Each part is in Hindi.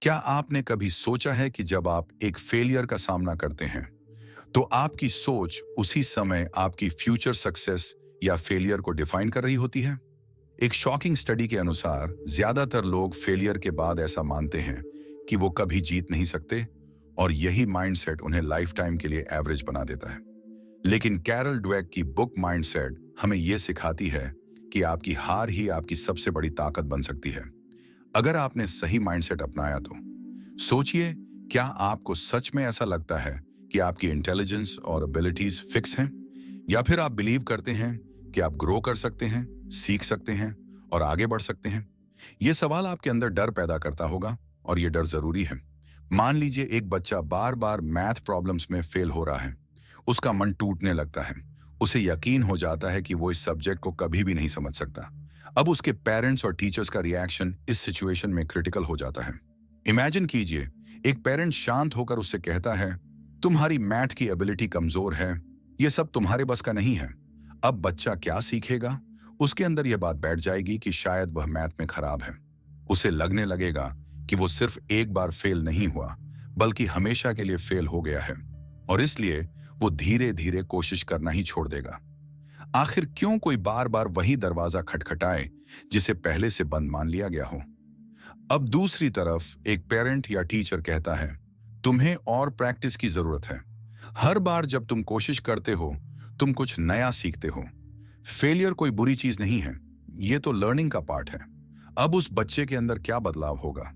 क्या आपने कभी सोचा है कि जब आप एक फेलियर का सामना करते हैं, तो आपकी सोच उसी समय आपकी फ्यूचर सक्सेस या फेलियर को डिफाइन कर रही होती है? एक शॉकिंग स्टडी के अनुसार ज्यादातर लोग फेलियर के बाद ऐसा मानते हैं कि वो कभी जीत नहीं सकते और यही माइंडसेट उन्हें लाइफ टाइम के लिए एवरेज बना देता है। लेकिन कैरल डवेक की बुक माइंडसेट हमें यह सिखाती है कि आपकी हार ही आपकी सबसे बड़ी ताकत बन सकती है, अगर आपने सही माइंडसेट अपनाया तो। सोचिए, क्या आपको सच में ऐसा लगता है कि आपकी इंटेलिजेंस और एबिलिटीज फिक्स हैं, या फिर आप बिलीव करते हैं कि आप ग्रो कर सकते हैं, सीख सकते हैं और आगे बढ़ सकते हैं? यह सवाल आपके अंदर डर पैदा करता होगा, और यह डर जरूरी है। मान लीजिए एक बच्चा बार बार मैथ प्रॉब्लम्स में फेल हो रहा है। उसका मन टूटने लगता है। उसे यकीन हो जाता है कि वो इस सब्जेक्ट को कभी भी नहीं समझ सकता। अब उसके पेरेंट्स और टीचर्स का रिएक्शन इस सिचुएशन में क्रिटिकल हो जाता है। इमेजिन कीजिए, एक पेरेंट शांत होकर उससे कहता है, तुम्हारी मैथ की एबिलिटी कमजोर है, यह सब तुम्हारे बस का नहीं है। अब बच्चा क्या सीखेगा? उसके अंदर यह बात बैठ जाएगी कि शायद वह मैथ में खराब है। उसे लगने लगेगा कि वो सिर्फ एक बार फेल नहीं हुआ, बल्कि हमेशा के लिए फेल हो गया है, और इसलिए वो धीरे धीरे कोशिश करना ही छोड़ देगा। आखिर क्यों कोई बार बार वही दरवाजा खटखटाए जिसे पहले से बंद मान लिया गया हो? अब दूसरी तरफ एक पेरेंट या टीचर कहता है, तुम्हें और प्रैक्टिस की जरूरत है। हर बार जब तुम कोशिश करते हो, तुम कुछ नया सीखते हो। फेलियर कोई बुरी चीज नहीं है, ये तो लर्निंग का पार्ट है। अब उस बच्चे के अंदर क्या बदलाव होगा?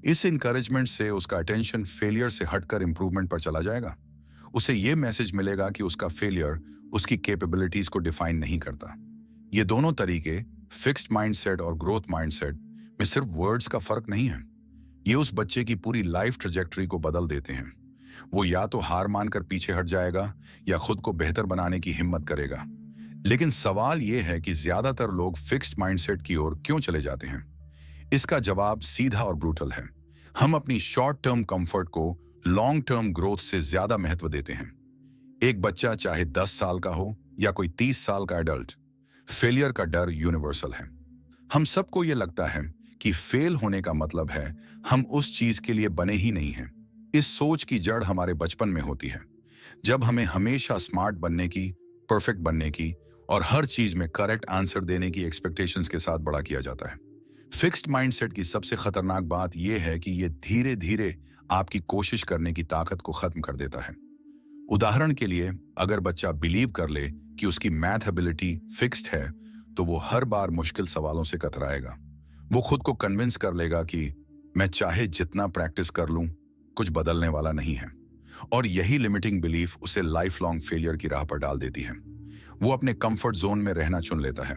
इस इंकरेजमेंट से उसका अटेंशन फेलियर से हटकर इंप्रूवमेंट पर चला जाएगा। उसे यह मैसेज मिलेगा कि उसका फेलियर उसकी कैपेबिलिटीज को डिफाइन नहीं करता। ये दोनों तरीके, फिक्स्ड माइंडसेट और ग्रोथ माइंडसेट, में सिर्फ वर्ड्स का फर्क नहीं है। ये उस बच्चे की पूरी लाइफ ट्रेजेक्टरी को बदल देते हैं। वो या तो हार मानकर पीछे हट जाएगा या खुद को बेहतर बनाने की हिम्मत करेगा। लेकिन सवाल यह है कि ज्यादातर लोग फिक्स्ड माइंडसेट की ओर क्यों चले जाते हैं? इसका जवाब सीधा और ब्रूटल है। हम अपनी शॉर्ट टर्म कंफर्ट को लॉन्ग टर्म ग्रोथ से ज्यादा महत्व देते हैं। एक बच्चा चाहे 10 साल का हो या कोई 30 साल का एडल्ट, फेलियर का डर यूनिवर्सल है। हम सबको यह लगता है कि फेल होने का मतलब है हम उस चीज के लिए बने ही नहीं हैं। इस सोच की जड़ हमारे बचपन में होती है, जब हमें हमेशा स्मार्ट बनने की, परफेक्ट बनने की और हर चीज में करेक्ट आंसर देने की एक्सपेक्टेशंस के साथ बड़ा किया जाता है। फिक्स्ड माइंडसेट की सबसे खतरनाक बात यह है कि यह धीरे धीरे आपकी कोशिश करने की ताकत को खत्म कर देता है। उदाहरण के लिए, अगर बच्चा बिलीव कर ले कि उसकी मैथ एबिलिटी फिक्स्ड है, तो वो हर बार मुश्किल सवालों से कतराएगा। वो खुद को कन्विंस कर लेगा कि मैं चाहे जितना प्रैक्टिस कर लूं, कुछ बदलने वाला नहीं है। और यही लिमिटिंग बिलीफ उसे लाइफ लॉन्ग फेलियर की राह पर डाल देती है। वो अपने कंफर्ट जोन में रहना चुन लेता है,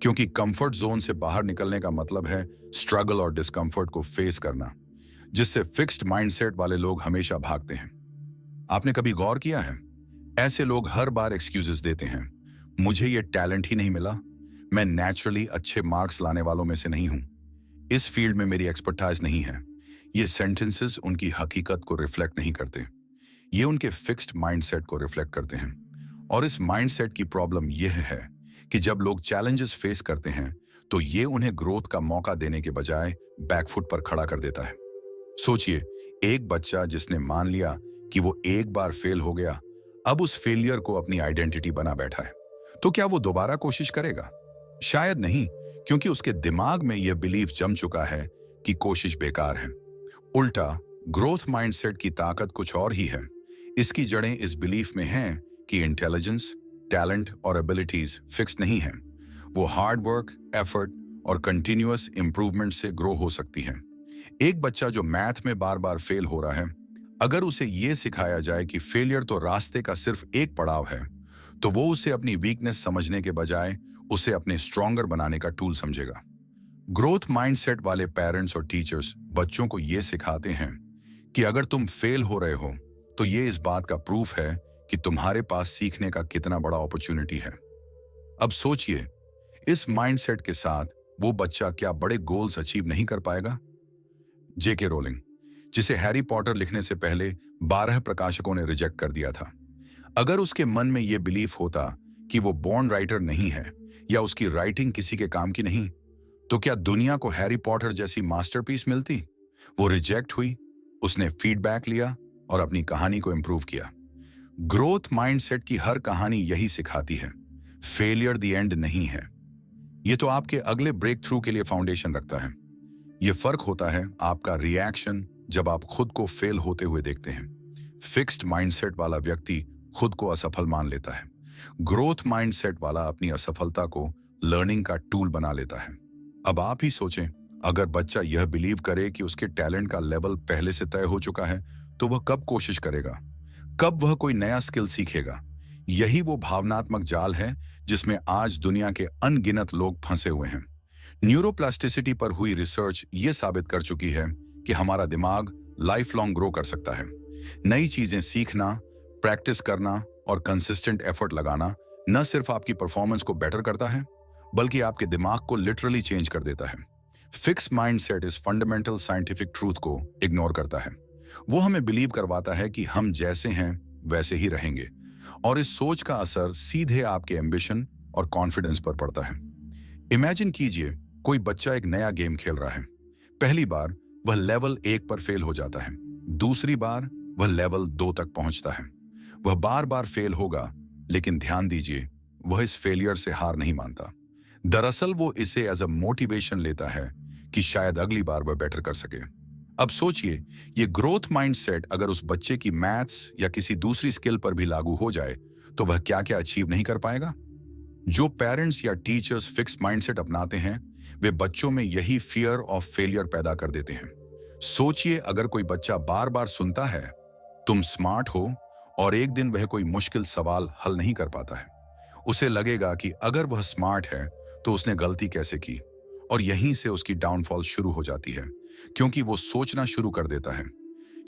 क्योंकि कंफर्ट जोन से बाहर निकलने का मतलब है स्ट्रगल और डिस्कंफर्ट को फेस करना, जिससे फिक्स्ड माइंडसेट वाले लोग हमेशा भागते हैं। आपने कभी गौर किया है? ऐसे लोग हर बार एक्सक्यूजेस देते हैं, मुझे ये टैलेंट ही नहीं मिला, मैं नेचुरली अच्छे मार्क्स लाने वालों में से नहीं हूं, इस फील्ड में मेरी एक्सपर्टाइज नहीं है। ये सेंटेंसेस उनकी हकीकत को रिफ्लेक्ट नहीं करते, ये उनके फिक्स्ड माइंडसेट को रिफ्लेक्ट करते हैं। और इस माइंडसेट की प्रॉब्लम यह है कि जब लोग चैलेंजेस फेस करते हैं, तो ये उन्हें ग्रोथ का मौका देने के बजाय बैकफुट पर खड़ा कर देता है। सोचिए, एक बच्चा जिसने मान लिया कि वो एक बार फेल हो गया, अब उस फेलियर को अपनी आइडेंटिटी बना बैठा है, तो क्या वो दोबारा कोशिश करेगा? शायद नहीं, क्योंकि उसके दिमाग में यह बिलीफ जम चुका है कि कोशिश बेकार है। उल्टा, ग्रोथ माइंडसेट की ताकत कुछ और ही है। इसकी जड़ें इस बिलीफ में हैं कि इंटेलिजेंस, टैलेंट और एबिलिटीज फिक्स नहीं है। वो हार्ड वर्क, एफर्ट और कंटिन्यूअस इंप्रूवमेंट से ग्रो हो सकती है। एक बच्चा जो मैथ में बार बार फेल हो रहा है, अगर उसे यह सिखाया जाए कि फेलियर तो रास्ते का सिर्फ एक पड़ाव है, तो वो उसे अपनी वीकनेस समझने के बजाय उसे अपने स्ट्रॉन्गर बनाने का टूल समझेगा। ग्रोथ माइंडसेट वाले पेरेंट्स और टीचर्स बच्चों को यह सिखाते हैं कि अगर तुम फेल हो रहे हो, तो ये इस बात का प्रूफ है कि तुम्हारे पास सीखने का कितना बड़ा अपॉर्चुनिटी है। अब सोचिए, इस माइंडसेट के साथ वो बच्चा क्या बड़े गोल्स अचीव नहीं कर पाएगा? जेके रोलिंग, जिसे हैरी पॉटर लिखने से पहले 12 प्रकाशकों ने रिजेक्ट कर दिया था, अगर उसके मन में यह बिलीफ होता कि वो बॉर्न राइटर नहीं है या उसकी राइटिंग किसी के काम की नहीं, तो क्या दुनिया को हैरी पॉटर जैसी मास्टरपीस मिलती? वो रिजेक्ट हुई, उसने फीडबैक लिया और अपनी कहानी को इंप्रूव किया। ग्रोथ माइंडसेट की हर कहानी यही सिखाती है, फेलियर द एंड नहीं है। ये तो आपके अगले ब्रेक थ्रू के लिए फाउंडेशन रखता है। ये फर्क होता है आपका रिएक्शन जब आप खुद को फेल होते हुए देखते हैं। फिक्स्ड माइंडसेट वाला व्यक्ति खुद को असफल मान लेता है। ग्रोथ माइंडसेट वाला अपनी असफलता को लर्निंग का टूल बना लेता है। अब आप ही सोचें, अगर बच्चा यह बिलीव करे कि उसके टैलेंट का लेवल पहले से तय हो चुका है, तो वह कब कोशिश करेगा, कब वह कोई नया स्किल सीखेगा? यही वो भावनात्मक जाल है जिसमें आज दुनिया के अनगिनत लोग फंसे हुए हैं। न्यूरोप्लास्टिसिटी पर हुई रिसर्च ये साबित कर चुकी है कि हमारा दिमाग लाइफ लॉन्ग ग्रो कर सकता है। नई चीजें सीखना, प्रैक्टिस करना और कंसिस्टेंट एफर्ट लगाना न सिर्फ आपकी परफॉर्मेंस को बेटर करता है, बल्कि आपके दिमाग को लिटरली चेंज कर देता है। फिक्स माइंडसेट इस फंडामेंटल साइंटिफिक ट्रूथ को इग्नोर करता है। वो हमें बिलीव करवाता है कि हम जैसे हैं वैसे ही रहेंगे, और इस सोच का असर सीधे आपके एम्बिशन और कॉन्फिडेंस पर पड़ता है। इमेजिन कीजिए, कोई बच्चा एक नया गेम खेल रहा है। पहली बार वह लेवल 1 पर फेल हो जाता है, दूसरी बार वह लेवल 2 तक पहुंचता है। वह बार बार फेल होगा, लेकिन ध्यान दीजिए, वह इस फेलियर से हार नहीं मानता। दरअसल वो इसे एज अ मोटिवेशन लेता है कि शायद अगली बार वह बेटर कर सके। अब सोचिए, ये ग्रोथ माइंडसेट अगर उस बच्चे की मैथ्स या किसी दूसरी स्किल पर भी लागू हो जाए, तो वह क्या क्या अचीव नहीं कर पाएगा? जो पेरेंट्स या टीचर्स फिक्स माइंडसेट अपनाते हैं, वे बच्चों में यही फियर ऑफ फेलियर पैदा कर देते हैं। सोचिए, अगर कोई बच्चा बार बार सुनता है तुम स्मार्ट हो, और एक दिन वह कोई मुश्किल सवाल हल नहीं कर पाता है, उसे लगेगा कि अगर वह स्मार्ट है तो उसने गलती कैसे की, और यहीं से उसकी डाउनफॉल शुरू हो जाती है, क्योंकि वो सोचना शुरू कर देता है,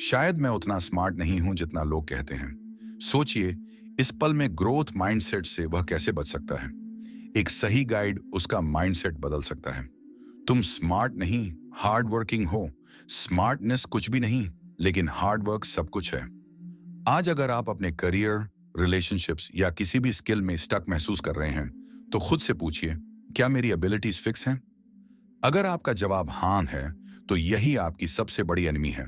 शायद मैं उतना स्मार्ट नहीं हूं जितना लोग कहते हैं। सोचिए, इस पल में ग्रोथ माइंडसेट से वह कैसे बच सकता है? एक सही गाइड उसका माइंडसेट बदल सकता है। तुम स्मार्ट नहीं, हार्ड वर्किंग हो। स्मार्टनेस कुछ भी नहीं, लेकिन हार्ड वर्क सब कुछ है। आज अगर आप अपने करियर, रिलेशनशिप्स या किसी भी स्किल में स्टक महसूस कर रहे हैं, तो खुद से पूछिए, क्या मेरी एबिलिटीज फिक्स हैं? अगर आपका जवाब हाँ है, तो यही आपकी सबसे बड़ी एनिमी है।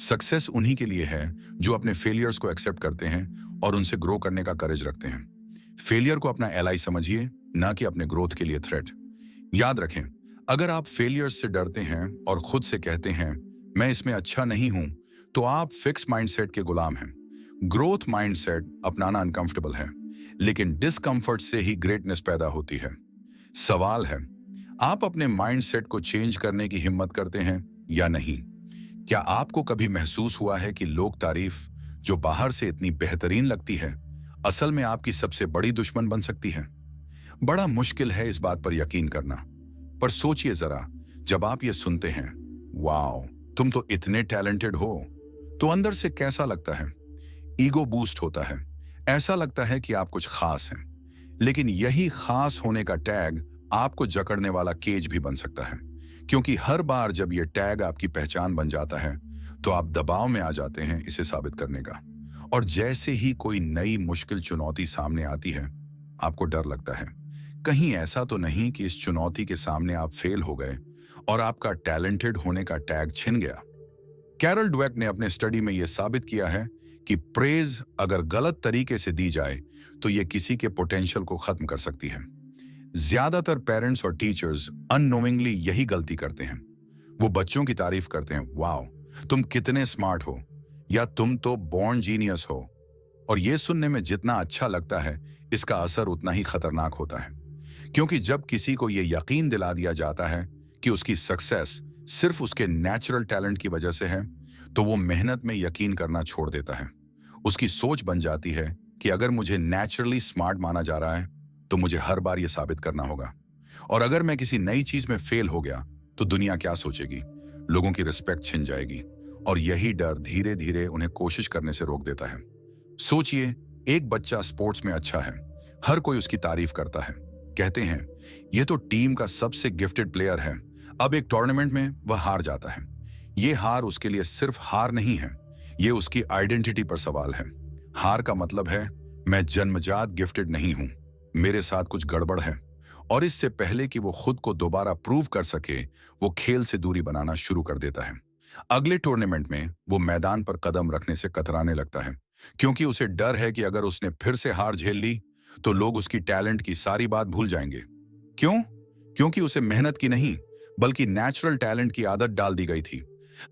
सक्सेस उन्हीं के लिए है जो अपने फेलियर्स को एक्सेप्ट करते हैं और उनसे ग्रो करने का करेज रखते हैं। फेलियर को अपना एलाई समझिए, ना कि अपने ग्रोथ के लिए थ्रेट। याद रखें, अगर आप फेलियर्स से डरते हैं और खुद से कहते हैं मैं इसमें अच्छा नहीं हूं, तो आप फिक्स माइंडसेट के गुलाम हैं। ग्रोथ माइंडसेट अपनाना अनकंफर्टेबल है, लेकिन डिस्कंफर्ट से ही ग्रेटनेस पैदा होती है। सवाल है, आप अपने माइंडसेट को चेंज करने की हिम्मत करते हैं या नहीं? क्या आपको कभी महसूस हुआ है कि लोग तारीफ जो बाहर से इतनी बेहतरीन लगती है, असल में आपकी सबसे बड़ी दुश्मन बन सकती है? बड़ा मुश्किल है इस बात पर यकीन करना, पर सोचिए जरा, जब आप ये सुनते हैं, वाओ तुम तो इतने टैलेंटेड हो, तो अंदर से कैसा लगता है? ईगो बूस्ट होता है। ऐसा लगता है कि आप कुछ खास हैं। लेकिन यही खास होने का टैग आपको जकड़ने वाला केज भी बन सकता है, क्योंकि हर बार जब यह टैग आपकी पहचान बन जाता है, तो आप दबाव में आ जाते हैं इसे साबित करने का। और जैसे ही कोई नई मुश्किल चुनौती सामने आती है, आपको डर लगता है, कहीं ऐसा तो नहीं कि इस चुनौती के सामने आप फेल हो गए और आपका टैलेंटेड होने का टैग छिन गया। कैरल डवेक ने अपने स्टडी में यह साबित किया है कि प्रेज अगर गलत तरीके से दी जाए, तो यह किसी के पोटेंशियल को खत्म कर सकती है। ज्यादातर पेरेंट्स और टीचर्स अननोइंगली यही गलती करते हैं। वो बच्चों की तारीफ करते हैं, वाओ तुम कितने स्मार्ट हो, या तुम तो बॉर्न जीनियस हो। और यह सुनने में जितना अच्छा लगता है, इसका असर उतना ही खतरनाक होता है, क्योंकि जब किसी को यह यकीन दिला दिया जाता है कि उसकी सक्सेस सिर्फ उसके नेचुरल टैलेंट की वजह से है, तो वो मेहनत में यकीन करना छोड़ देता है। उसकी सोच बन जाती है कि अगर मुझे नेचुरली स्मार्ट माना जा रहा है, तो मुझे हर बार ये साबित करना होगा। और अगर मैं किसी नई चीज में फेल हो गया, तो दुनिया क्या सोचेगी? लोगों की रिस्पेक्ट छिन जाएगी। और यही डर धीरे धीरे उन्हें कोशिश करने से रोक देता है। सोचिए, एक बच्चा स्पोर्ट्स में अच्छा है, हर कोई उसकी तारीफ करता है, कहते हैं यह तो टीम का सबसे गिफ्टेड प्लेयर है। अब एक टूर्नामेंट में वह हार जाता है। ये हार उसके लिए सिर्फ हार नहीं है, ये उसकी आइडेंटिटी पर सवाल है। हार का मतलब है मैं जन्मजात गिफ्टेड नहीं हूं, मेरे साथ कुछ गड़बड़ है। और इससे पहले कि वो खुद को दोबारा प्रूव कर सके, वो खेल से दूरी बनाना शुरू कर देता है। अगले टूर्नामेंट में वो मैदान पर कदम रखने से कतराने लगता है, क्योंकि उसे डर है कि अगर उसने फिर से हार झेल ली तो लोग उसकी टैलेंट की सारी बात भूल जाएंगे। क्यों? क्योंकि उसे मेहनत की नहीं, बल्कि नेचुरल टैलेंट की आदत डाल दी गई थी।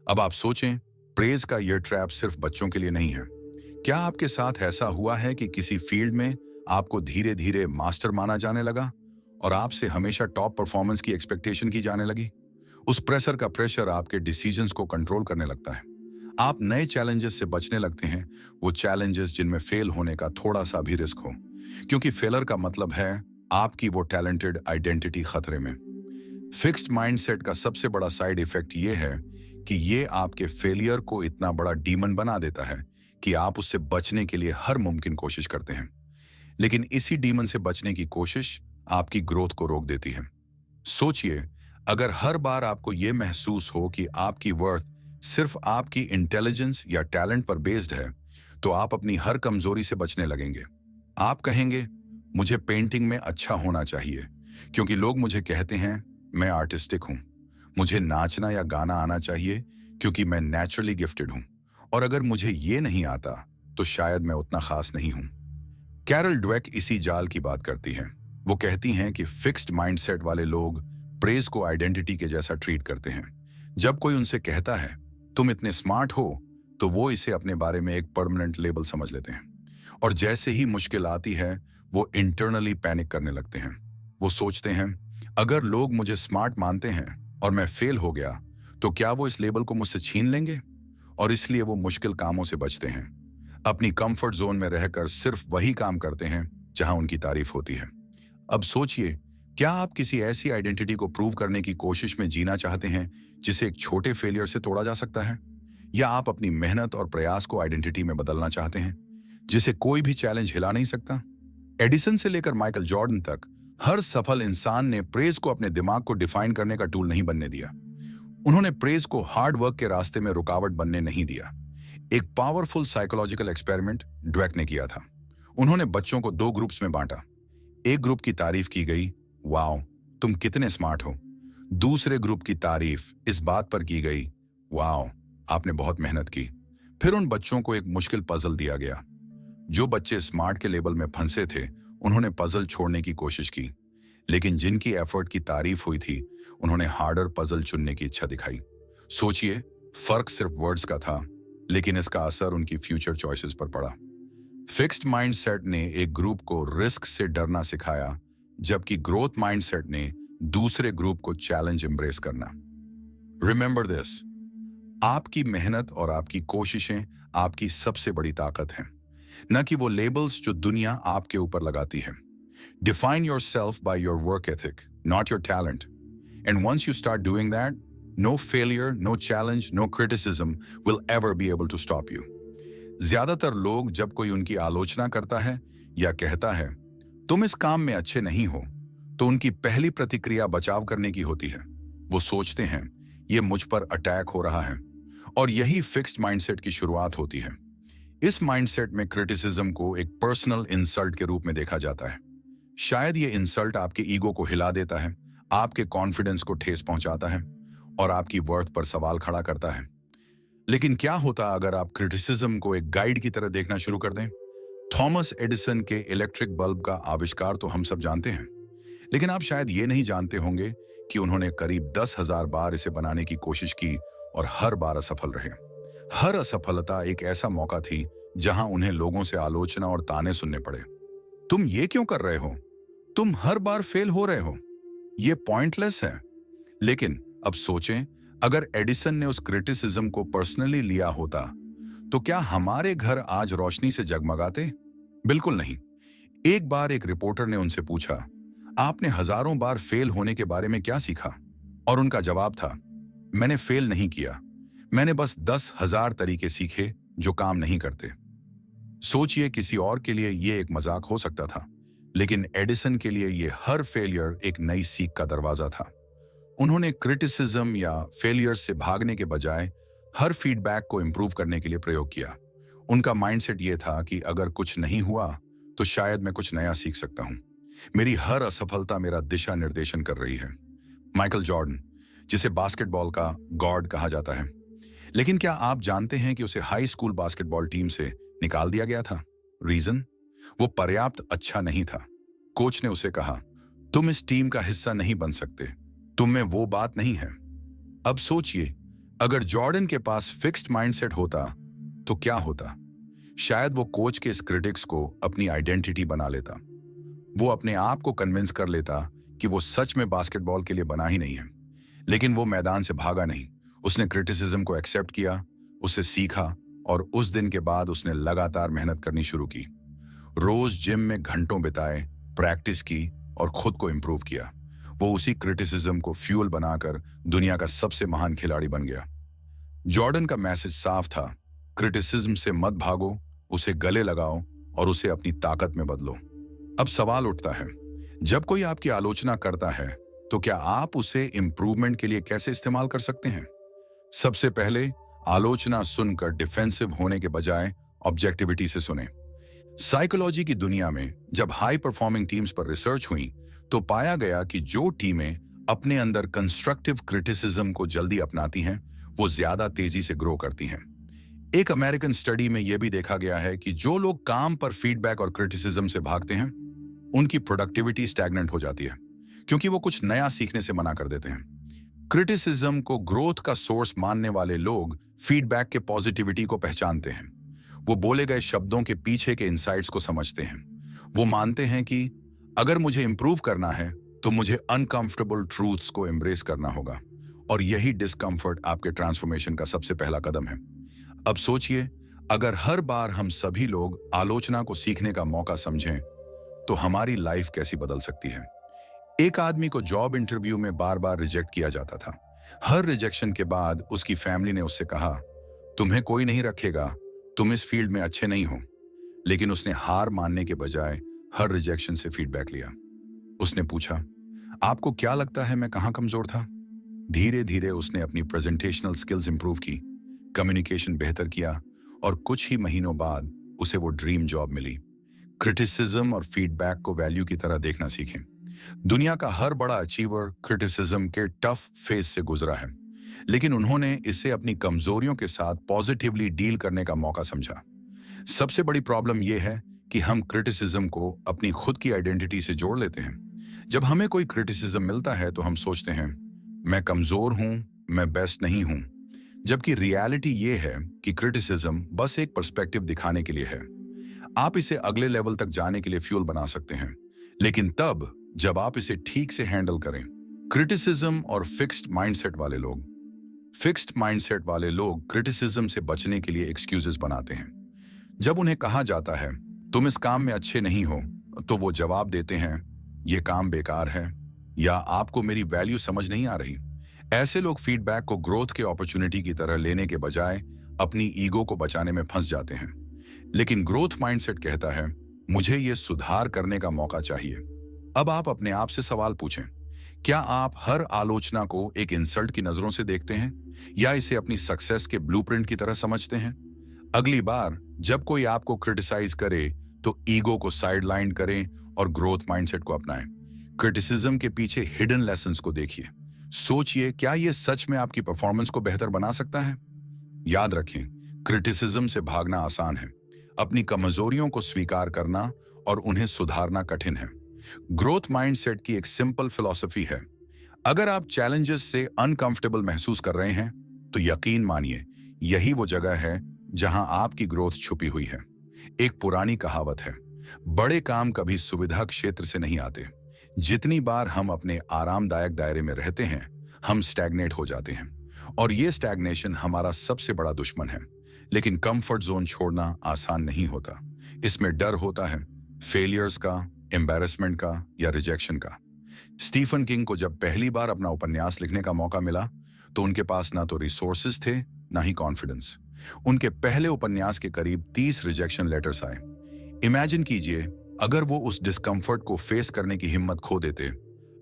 अब आप सोचें, प्रेज का यह ट्रैप सिर्फ बच्चों के लिए नहीं है। क्या आपके साथ ऐसा हुआ है कि किसी फील्ड में आपको धीरे धीरे मास्टर माना जाने लगा और आपसे हमेशा टॉप परफॉर्मेंस की एक्सपेक्टेशन की जाने लगी? उस प्रेशर का प्रेशर आपके डिसीजंस को कंट्रोल करने लगता है। आप नए चैलेंजेस से बचने लगते हैं, वो चैलेंजेस जिनमें फेल होने का थोड़ा सा भी रिस्क हो, क्योंकि फेलर का मतलब है आपकी वो टैलेंटेड आइडेंटिटी खतरे में। फिक्स्ड माइंडसेट का सबसे बड़ा साइड इफेक्ट ये है कि ये आपके फेलियर को इतना बड़ा डीमन बना देता है कि आप उससे बचने के लिए हर मुमकिन कोशिश करते हैं। लेकिन इसी डीमन से बचने की कोशिश आपकी ग्रोथ को रोक देती है। सोचिए, अगर हर बार आपको यह महसूस हो कि आपकी वर्थ सिर्फ आपकी इंटेलिजेंस या टैलेंट पर बेस्ड है, तो आप अपनी हर कमजोरी से बचने लगेंगे। आप कहेंगे, मुझे पेंटिंग में अच्छा होना चाहिए क्योंकि लोग मुझे कहते हैं मैं आर्टिस्टिक हूं। मुझे नाचना या गाना आना चाहिए क्योंकि मैं नेचुरली गिफ्टेड हूं। और अगर मुझे ये नहीं आता तो शायद मैं उतना खास नहीं हूं। कैरल ड्वेक इसी जाल की बात करती हैं। वो कहती हैं कि फिक्स्ड माइंडसेट वाले लोग प्रेज को आइडेंटिटी के जैसा ट्रीट करते हैं। जब कोई उनसे कहता है तुम इतने स्मार्ट हो, तो वो इसे अपने बारे में एक परमानेंट लेबल समझ लेते हैं। और जैसे ही मुश्किल आती है, वो इंटरनली पैनिक करने लगते हैं। वो सोचते हैं, अगर लोग मुझे स्मार्ट मानते हैं और मैं फेल हो गया, तो क्या वो इस लेबल को मुझसे छीन लेंगे? और इसलिए वो मुश्किल कामों से बचते हैं। अपनी कंफर्ट जोन में रहकर सिर्फ वही काम करते हैं जहां उनकी तारीफ होती है। अब सोचिए, क्या आप किसी ऐसी आइडेंटिटी को प्रूव करने की कोशिश में जीना चाहते हैं जिसे एक छोटे फेलियर से तोड़ा जा सकता है? या आप अपनी मेहनत और प्रयास को आइडेंटिटी में बदलना चाहते हैं जिसे कोई भी चैलेंज हिला नहीं सकता? एडिसन से लेकर माइकल जॉर्डन तक हर सफल इंसान ने प्रेज को अपने दिमाग को डिफाइन करने का टूल नहीं बनने दिया। उन्होंने प्रेज को हार्ड वर्क के रास्ते में रुकावट बनने नहीं दिया। एक पावरफुल साइकोलॉजिकल एक्सपेरिमेंट ड्वेक ने किया था। उन्होंने बच्चों को दो ग्रुप्स में बांटा। एक ग्रुप की तारीफ की गई, वाओ तुम कितने स्मार्ट हो। दूसरे ग्रुप की तारीफ इस बात पर की गई, वाओ आपने बहुत मेहनत की। फिर उन बच्चों को एक मुश्किल पजल दिया गया। जो बच्चे स्मार्ट के लेबल में फंसे थे, उन्होंने पजल छोड़ने की कोशिश की, लेकिन जिनकी एफर्ट की तारीफ हुई थी, उन्होंने हार्डर पजल चुनने की इच्छा दिखाई। सोचिए, फर्क सिर्फ वर्ड्स का था, लेकिन इसका असर उनकी फ्यूचर चॉइसेस पर पड़ा। फिक्स्ड माइंडसेट ने एक ग्रुप को रिस्क से डरना सिखाया, जबकि ग्रोथ माइंडसेट ने दूसरे ग्रुप को चैलेंज एम्ब्रेस करना। रिमेंबर दिस, आपकी मेहनत और आपकी कोशिशें आपकी सबसे बड़ी ताकत हैं, न कि वो लेबल्स जो दुनिया आपके ऊपर लगाती है। Define yourself by your work ethic, not your talent. And once you start doing that, no failure, no challenge, no criticism will ever be able to stop you. ज्यादातर लोग जब कोई उनकी आलोचना करता है या कहता है तुम इस काम में अच्छे नहीं हो, तो उनकी पहली प्रतिक्रिया बचाव करने की होती है। वो सोचते हैं ये मुझ पर अटैक हो रहा है, और यही फिक्स्ड माइंडसेट की शुरुआत होती है। इस माइंडसेट में क्रिटिसिज्म को एक पर्सनल इंसल्ट के रूप में देखा जाता है। शायद ये इंसल्ट आपके ईगो को हिला देता है, आपके कॉन्फिडेंस को ठेस पहुंचाता है और आपकी वर्थ पर सवाल खड़ा करता है। लेकिन क्या होता अगर आप क्रिटिसिज्म को एक गाइड की तरह देखना शुरू कर दें? थॉमस एडिसन के इलेक्ट्रिक बल्ब का आविष्कार तो हम सब जानते हैं, लेकिन आप शायद ये नहीं जानते होंगे कि उन्होंने करीब 10,000 बार इसे बनाने की कोशिश की और हर बार असफल रहे। हर असफलता एक ऐसा मौका थी जहां उन्हें लोगों से आलोचना और ताने सुनने पड़े। तुम ये क्यों कर रहे हो? तुम हर बार फेल हो रहे हो। ये पॉइंटलेस है। लेकिन अब सोचें, अगर एडिसन ने उस क्रिटिसिज्म को पर्सनली लिया होता, तो क्या हमारे घर आज रोशनी से जगमगाते? बिल्कुल नहीं। एक बार एक रिपोर्टर ने उनसे पूछा, आपने हजारों बार फेल होने के बारे में क्या सीखा? और उनका जवाब था, मैंने फेल नहीं किया, मैंने बस 10,000 तरीके सीखे जो काम नहीं करते। सोचिए, किसी और के लिए यह एक मजाक हो सकता था, लेकिन एडिसन के लिए यह हर फेलियर एक नई सीख का दरवाजा था। उन्होंने क्रिटिसिज्म या फेलियर से भागने के बजाय हर फीडबैक को इंप्रूव करने के लिए प्रयोग किया। उनका माइंडसेट यह था कि अगर कुछ नहीं हुआ तो शायद मैं कुछ नया सीख सकता हूं। मेरी हर असफलता मेरा दिशा निर्देशन कर रही है। माइकल जॉर्डन, जिसे बास्केटबॉल का गॉड कहा जाता है, लेकिन क्या आप जानते हैं कि उसे हाई स्कूल बास्केटबॉल टीम से निकाल दिया गया था? रीजन? वो पर्याप्त अच्छा नहीं था। कोच ने उसे कहा, तुम इस टीम का हिस्सा नहीं बन सकते, तुम में वो बात नहीं है। अब सोचिए, अगर जॉर्डन के पास फिक्स्ड माइंडसेट होता तो क्या होता? शायद वो कोच के इस क्रिटिक्स को अपनी आइडेंटिटी बना लेता। वो अपने आप को कन्विंस कर लेता कि वो सच में बास्केटबॉल के लिए बना ही नहीं है। लेकिन वो मैदान से भागा नहीं। उसने क्रिटिसिज्म को एक्सेप्ट किया, उससे सीखा, और उस दिन के बाद उसने लगातार मेहनत करनी शुरू की। रोज जिम में घंटों बिताए, प्रैक्टिस की और खुद को इंप्रूव किया। वो उसी क्रिटिसिज्म को फ्यूल बनाकर दुनिया का सबसे महान खिलाड़ी बन गया। जॉर्डन का मैसेज साफ था, क्रिटिसिज्म से मत भागो, उसे गले लगाओ और उसे अपनी ताकत में बदलो। अब सवाल उठता है, जब कोई आपकी आलोचना करता है तो क्या आप उसे इंप्रूवमेंट के लिए कैसे इस्तेमाल कर सकते हैं? सबसे पहले, आलोचना सुनकर डिफेंसिव होने के बजाय ऑब्जेक्टिविटी से सुने। साइकोलॉजी की दुनिया में जब हाई परफॉर्मिंग टीम्स पर रिसर्च हुई तो पाया गया कि जो टीमें अपने अंदर कंस्ट्रक्टिव क्रिटिसिज्म को जल्दी अपनाती हैं, वो ज्यादा तेजी से ग्रो करती हैं। एक अमेरिकन स्टडी में यह भी देखा गया है कि जो लोग काम पर फीडबैक और क्रिटिसिज्म से भागते हैं, उनकी प्रोडक्टिविटी स्टैग्नेंट हो जाती है, क्योंकि वो कुछ नया सीखने से मना कर देते हैं। क्रिटिसिज्म को ग्रोथ का सोर्स मानने वाले लोग फीडबैक के पॉजिटिविटी को पहचानते हैं। वो बोले गए शब्दों के पीछे के इंसाइट्स को समझते हैं। वो मानते हैं कि अगर मुझे इंप्रूव करना है तो मुझे अनकंफर्टेबल ट्रूथ्स को एम्ब्रेस करना होगा, और यही डिस्कंफर्ट आपके ट्रांसफॉर्मेशन का सबसे पहला कदम है। अब सोचिए, अगर हर बार हम सभी लोग आलोचना को सीखने का मौका समझें तो हमारी लाइफ कैसी बदल सकती है। एक आदमी को जॉब इंटरव्यू में बार बार रिजेक्ट किया जाता था। हर रिजेक्शन के बाद उसकी फैमिली ने उससे कहा, तुम्हें कोई नहीं रखेगा, तुम इस फील्ड में अच्छे नहीं हो। लेकिन उसने हार मानने के बजाय हर रिजेक्शन से फीडबैक लिया। उसने पूछा, आपको क्या लगता है मैं कहां कमजोर था? धीरे धीरे उसने अपनी प्रेजेंटेशनल स्किल्स इंप्रूव की, कम्युनिकेशन बेहतर किया, और कुछ ही महीनों बाद उसे वो ड्रीम जॉब मिली। क्रिटिसिज्म और फीडबैक को वैल्यू की तरह देखना सीखें। दुनिया का हर बड़ा अचीवर क्रिटिसिज्म के टफ फेज से गुजरा है, लेकिन उन्होंने इसे अपनी कमजोरियों के साथ पॉजिटिवली डील करने का मौका समझा। सबसे बड़ी प्रॉब्लम यह है कि हम क्रिटिसिज्म को अपनी खुद की आइडेंटिटी से जोड़ लेते हैं। जब हमें कोई क्रिटिसिज्म मिलता है तो हम सोचते हैं, मैं कमजोर हूं, मैं बेस्ट नहीं हूं। जबकि रियलिटी ये है कि क्रिटिसिज्म बस एक पर्सपेक्टिव दिखाने के लिए है। आप इसे अगले लेवल तक जाने के लिए फ्यूल बना सकते हैं, लेकिन तब जब आप इसे ठीक से हैंडल करें। क्रिटिसिज्म और फिक्स्ड माइंडसेट वाले लोग क्रिटिसिज्म से बचने के लिए एक्सक्यूजेस बनाते हैं। जब उन्हें कहा जाता है तुम इस काम में अच्छे नहीं हो, तो वो जवाब देते हैं, ये काम बेकार है, या आपको मेरी वैल्यू समझ नहीं आ रही। ऐसे लोग फीडबैक को ग्रोथ के अपॉर्चुनिटी की तरह लेने के बजाय अपनी ईगो को बचाने में फंस जाते हैं। लेकिन ग्रोथ माइंडसेट कहता है, मुझे ये सुधार करने का मौका चाहिए। अब आप अपने आप से सवाल पूछें, क्या आप हर आलोचना को एक इंसल्ट की नजरों से देखते हैं, या इसे अपनी सक्सेस के ब्लूप्रिंट की तरह समझते हैं? अगली बार जब कोई आपको क्रिटिसाइज करे तो ईगो को साइडलाइन करें और ग्रोथ माइंडसेट को अपनाएं। क्रिटिसिज्म के पीछे हिडन लेसन्स को देखिए। सोचिए, क्या यह सच में आपकी परफॉर्मेंस को बेहतर बना सकता है? याद रखें, क्रिटिसिज्म से भागना आसान है, अपनी कमजोरियों को स्वीकार करना और उन्हें सुधारना कठिन है। ग्रोथ माइंडसेट की एक सिंपल फिलॉसफी है, अगर आप चैलेंजेस से अनकंफर्टेबल महसूस कर रहे हैं तो यकीन मानिए यही वो जगह है जहां आपकी ग्रोथ छुपी हुई है। एक पुरानी कहावत है, बड़े काम कभी सुविधा क्षेत्र से नहीं आते। जितनी बार हम अपने आरामदायक दायरे में रहते हैं, हम स्टैग्नेट हो जाते हैं, और ये स्टैग्नेशन हमारा सबसे बड़ा दुश्मन है। लेकिन कंफर्ट जोन छोड़ना आसान नहीं होता। इसमें डर होता है, फेलियर्स का, एम्बैरेसमेंट का, या रिजेक्शन का। स्टीफन किंग को जब पहली बार अपना उपन्यास लिखने का मौका मिला तो उनके पास ना तो रिसोर्सेज थे, ना ही कॉन्फिडेंस। उनके पहले उपन्यास के करीब 30 रिजेक्शन लेटर्स आए। इमेजिन कीजिए, अगर वो उस डिस्कंफर्ट को फेस करने की हिम्मत खो देते,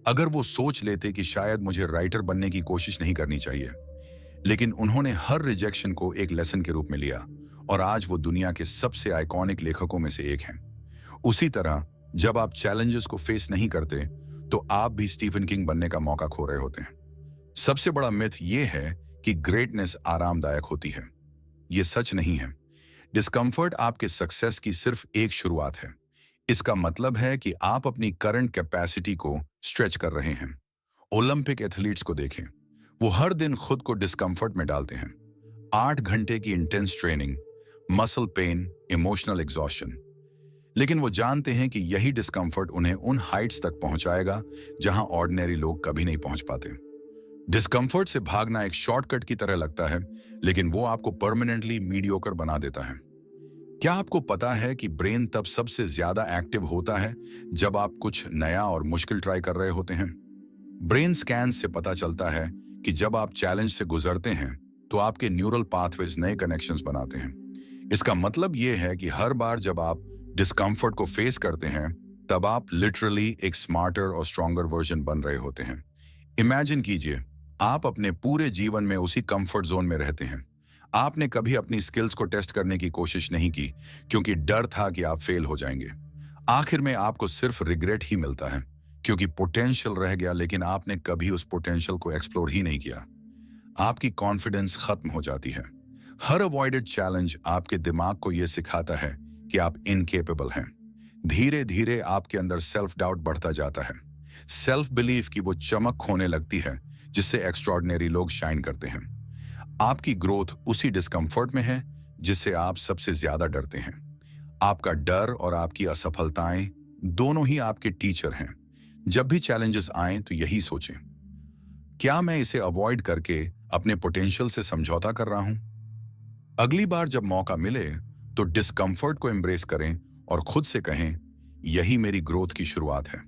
अगर वो सोच लेते कि शायद मुझे राइटर बनने की कोशिश नहीं करनी चाहिए। लेकिन उन्होंने हर रिजेक्शन को एक लेसन के रूप में लिया, और आज वो दुनिया के सबसे आइकॉनिक लेखकों में से एक हैं। उसी तरह जब आप चैलेंजेस को फेस नहीं करते तो आप भी स्टीफन किंग बनने का मौका खो रहे होते हैं। सबसे बड़ा मिथ ये है कि ग्रेटनेस आरामदायक होती है। ये सच नहीं है। डिस्कम्फर्ट आपके सक्सेस की सिर्फ एक शुरुआत है। इसका मतलब है कि आप अपनी करंट कैपेसिटी को स्ट्रेच कर रहे हैं। ओलंपिक एथलीट्स को देखें, वो हर दिन खुद को डिस्कम्फर्ट में डालते हैं। 8 घंटे की intense training, muscle pain, emotional exhaustion, लेकिन वो जानते हैं कि यही डिस्कम्फर्ट उन्हें उन हाइट्स तक पहुंचाएगा जहां ऑर्डिनरी लोग कभी नहीं पहुंच पाते। डिस्कम्फर्ट से भागना एक शॉर्टकट की तरह लगता है, लेकिन वो आपको परमानेंटली मीडियोकर बना देता है। क्या आपको पता है कि ब्रेन तब सबसे ज्यादा एक्टिव होता है जब आप कुछ नया और मुश्किल ट्राई कर रहे होते हैं? ब्रेन स्कैन से पता चलता है कि जब आप चैलेंज से गुजरते हैं तो आपके न्यूरल पाथवेज नए कनेक्शंस बनाते हैं। इसका मतलब यह है कि हर बार जब आप डिस्कम्फर्ट को फेस करते हैं, तब आप लिटरली एक स्मार्टर और स्ट्रॉन्गर वर्जन बन रहे होते हैं। इमेजिन कीजिए, आप अपने पूरे जीवन में उसी कंफर्ट जोन में रहते हैं। आपने कभी अपनी स्किल्स को टेस्ट करने की कोशिश नहीं की क्योंकि डर था कि आप फेल हो जाएंगे। आखिर में आपको सिर्फ रिग्रेट ही मिलता है क्योंकि पोटेंशियल रह गया, लेकिन आपने कभी उस पोटेंशियल को एक्सप्लोर ही नहीं किया। आपकी कॉन्फिडेंस खत्म हो जाती है। हर अवॉइडेड चैलेंज आपके दिमाग को यह सिखाता है कि आप इनकेपेबल हैं। धीरे धीरे आपके अंदर सेल्फ डाउट बढ़ता जाता है। सेल्फ बिलीफ की वो चमक खोने लगती है जिससे एक्स्ट्रॉर्डिनरी लोग शाइन करते हैं। आपकी ग्रोथ उसी डिस्कम्फर्ट में है जिससे आप सबसे ज्यादा डरते हैं। आपका डर और आपकी असफलताएं दोनों ही आपके टीचर हैं। जब भी चैलेंजेस आएं तो यही सोचें, क्या मैं इसे अवॉइड करके अपने पोटेंशियल से समझौता कर रहा हूं? अगली बार जब मौका मिले तो डिस्कम्फर्ट को एम्ब्रेस करें और खुद से कहें, यही मेरी ग्रोथ की शुरुआत है।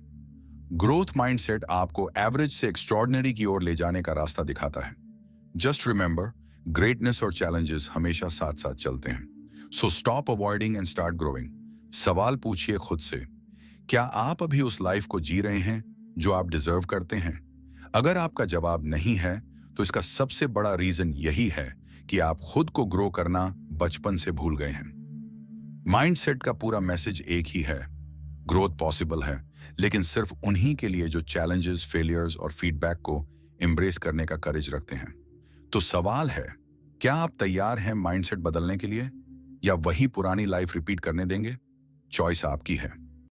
ग्रोथ माइंडसेट आपको एवरेज से एक्स्ट्रॉर्डिनरी की ओर ले जाने का रास्ता दिखाता है। जस्ट रिमेंबर, ग्रेटनेस और चैलेंजेस हमेशा साथ साथ चलते हैं। So stop avoiding and start growing. सवाल पूछिए खुद से, क्या आप अभी उस लाइफ को जी रहे हैं जो आप डिजर्व करते हैं? अगर आपका जवाब नहीं है तो इसका सबसे बड़ा रीजन यही है कि आप खुद को ग्रो करना बचपन से भूल गए हैं। माइंडसेट का पूरा मैसेज एक ही है, ग्रोथ पॉसिबल है, लेकिन सिर्फ उन्हीं के लिए जो चैलेंजेस, फेलियर्स और फीडबैक को एम्ब्रेस करने का करेज रखते हैं। तो सवाल है, क्या आप तैयार हैं माइंडसेट बदलने के लिए, या वही पुरानी लाइफ रिपीट करने देंगे? चॉइस आपकी है।